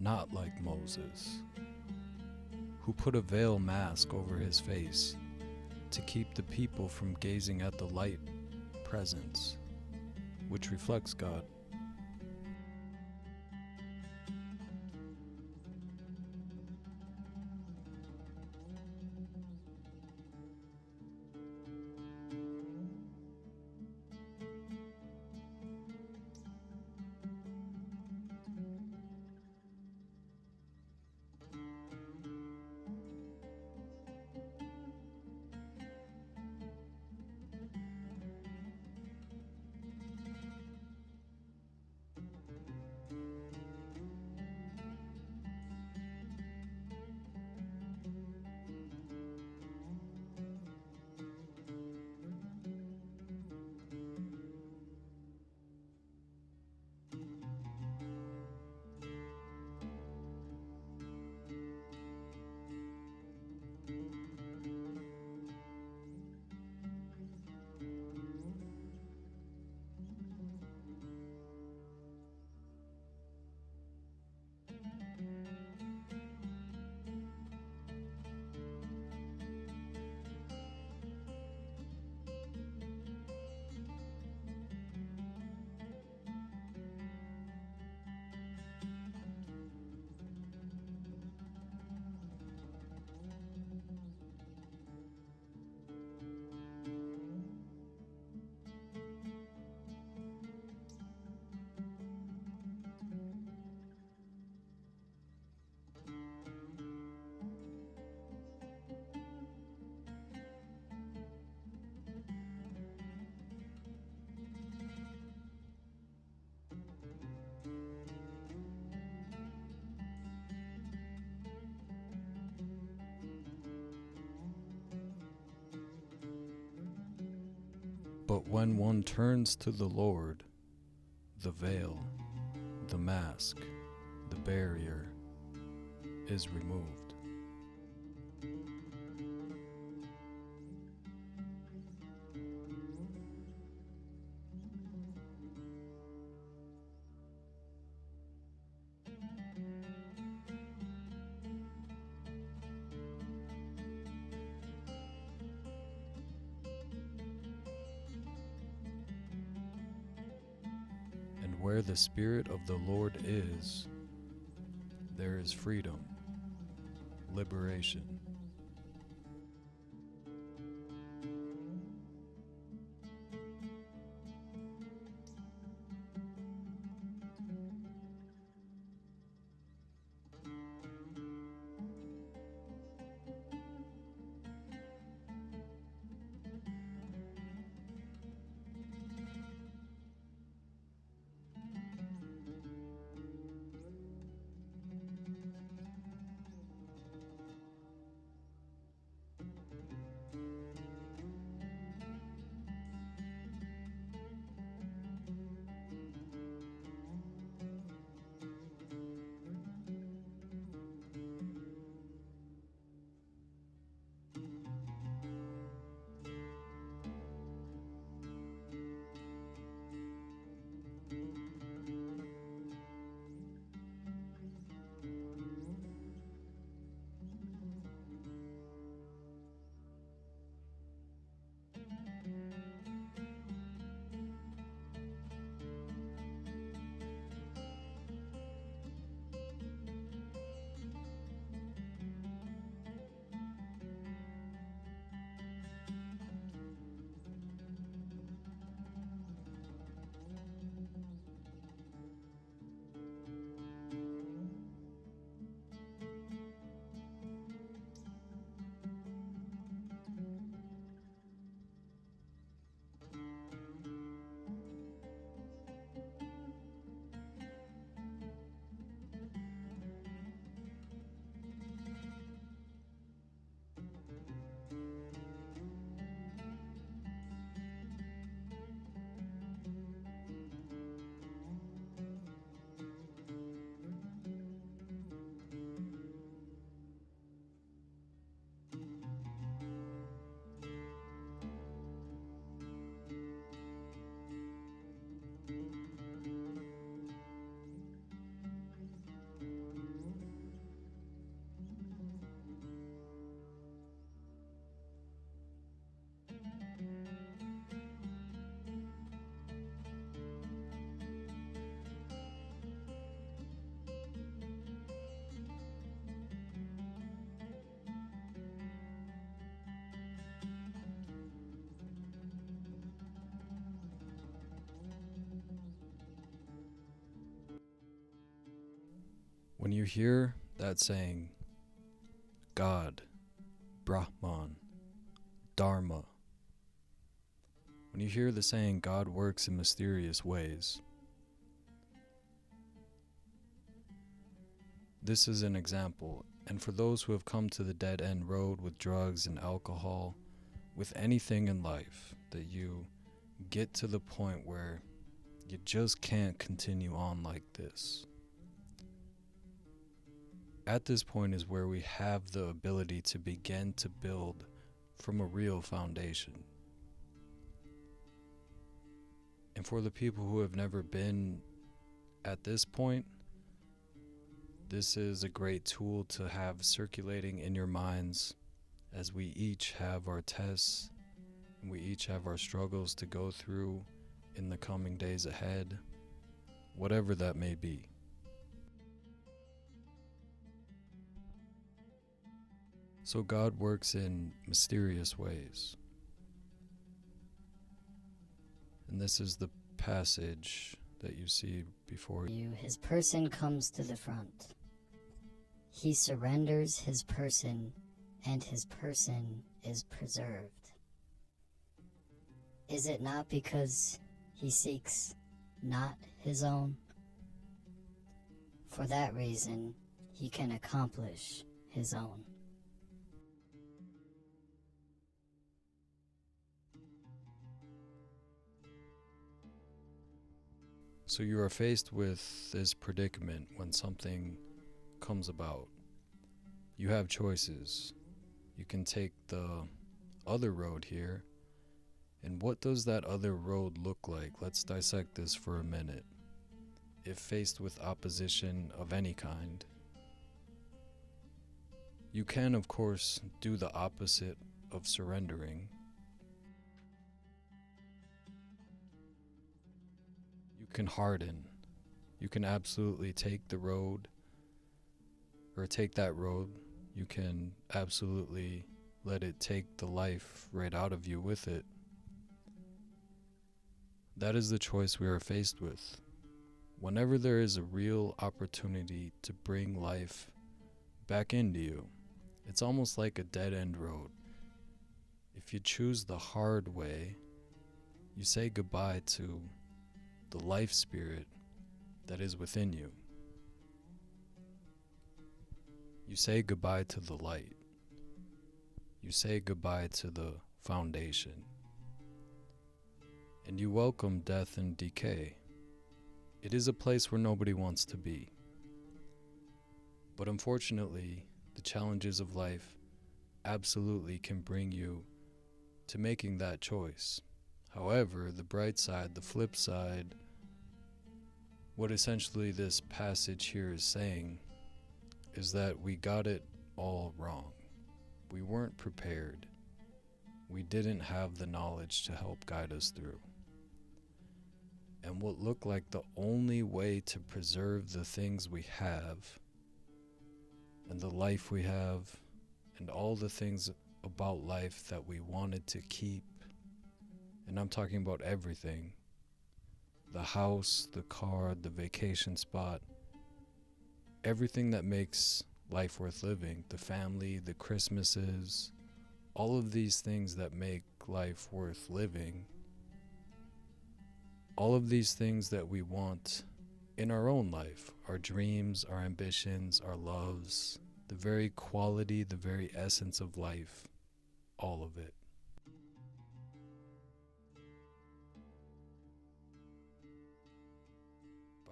not like Moses, who put a veil mask over his face to keep the people from gazing at the light presence, which reflects God. But when one turns to the Lord, the veil, the mask, the barrier is removed. And where the Spirit of the Lord is, there is freedom, liberation. When you hear that saying, God, Brahman, Dharma, when you hear the saying God works in mysterious ways, this is an example, and for those who have come to the dead end road with drugs and alcohol, with anything in life, that you get to the point where you just can't continue on like this. At this point is where we have the ability to begin to build from a real foundation. And for the people who have never been at this point, this is a great tool to have circulating in your minds as we each have our tests and we each have our struggles to go through in the coming days ahead, whatever that may be. So God works in mysterious ways. And this is the passage that you see before you. His person comes to the front. He surrenders his person, and his person is preserved. Is it not because he seeks not his own? For that reason, he can accomplish his own. So you are faced with this predicament when something comes about. You have choices. You can take the other road here. And what does that other road look like? Let's dissect this for a minute. If faced with opposition of any kind, you can, of course, do the opposite of surrendering. You can harden. You can absolutely take the road, or take that road. You can absolutely let it take the life right out of you with it. That is the choice we are faced with. Whenever there is a real opportunity to bring life back into you, it's almost like a dead-end road. If you choose the hard way, you say goodbye to the life spirit that is within you. You say goodbye to the light. You say goodbye to the foundation. And you welcome death and decay. It is a place where nobody wants to be. But unfortunately, the challenges of life absolutely can bring you to making that choice. However, the bright side, the flip side, what essentially this passage here is saying is that we got it all wrong. We weren't prepared. We didn't have the knowledge to help guide us through. And what looked like the only way to preserve the things we have, and the life we have, and all the things about life that we wanted to keep, and I'm talking about everything, the house, the car, the vacation spot, everything that makes life worth living, the family, the Christmases, all of these things that make life worth living, all of these things that we want in our own life, our dreams, our ambitions, our loves, the very quality, the very essence of life, all of it.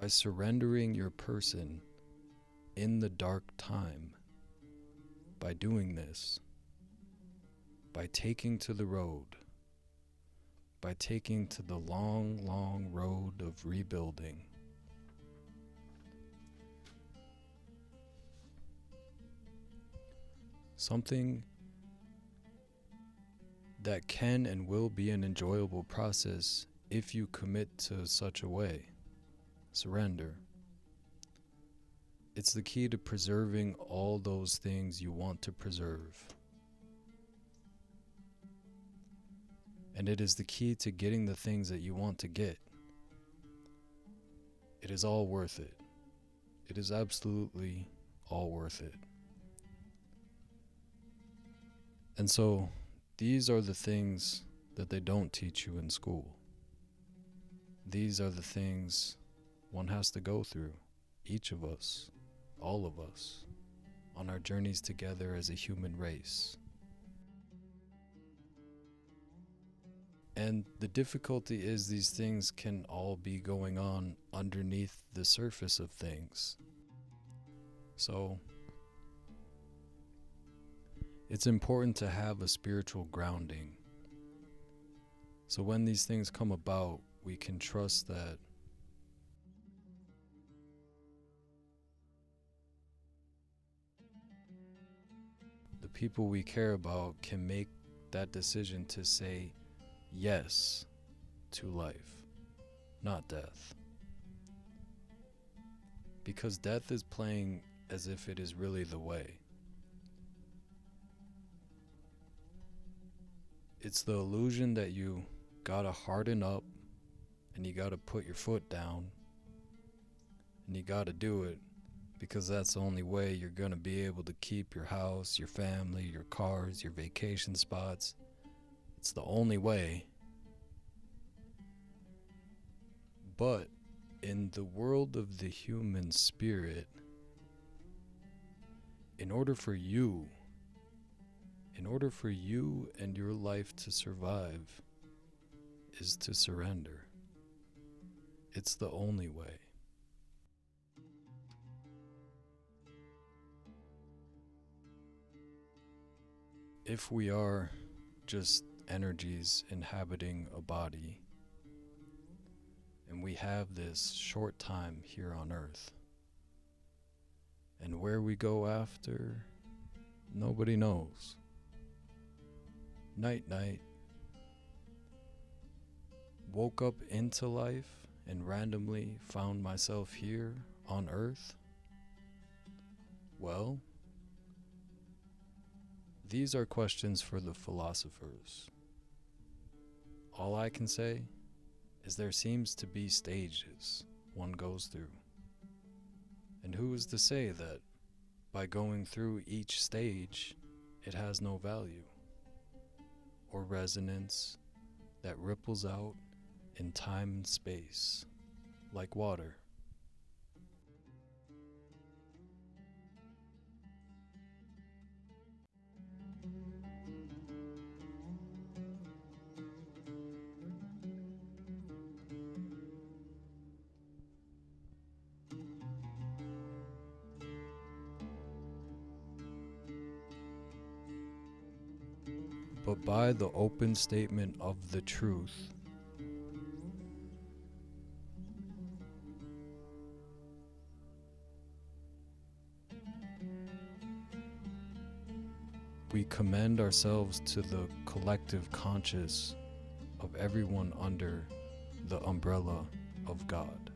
By surrendering your person in the dark time, by doing this, by taking to the road, by taking to the long, long road of rebuilding, something that can and will be an enjoyable process if you commit to such a way. Surrender. It's the key to preserving all those things you want to preserve. And it is the key to getting the things that you want to get. It is all worth it. It is absolutely all worth it. And so, these are the things that they don't teach you in school. These are the things one has to go through, each of us, all of us, on our journeys together as a human race. And the difficulty is these things can all be going on underneath the surface of things. So, it's important to have a spiritual grounding. So when these things come about, we can trust that the people we care about can make that decision to say yes to life, not death. Because death is playing as if it is really the way. It's the illusion that you gotta harden up and you gotta put your foot down and you gotta do it because that's the only way you're gonna be able to keep your house, your family, your cars, your vacation spots. It's the only way. But in the world of the human spirit, in order for you and your life to survive, is to surrender. It's the only way. If we are just energies inhabiting a body, and we have this short time here on Earth, and where we go after, nobody knows. Night night. Woke up into life and randomly found myself here on Earth. Well, these are questions for the philosophers. All I can say is there seems to be stages one goes through. And who is to say that by going through each stage, it has no value or resonance that ripples out in time and space like water? But by the open statement of the truth, we commend ourselves to the collective conscious of everyone under the umbrella of God.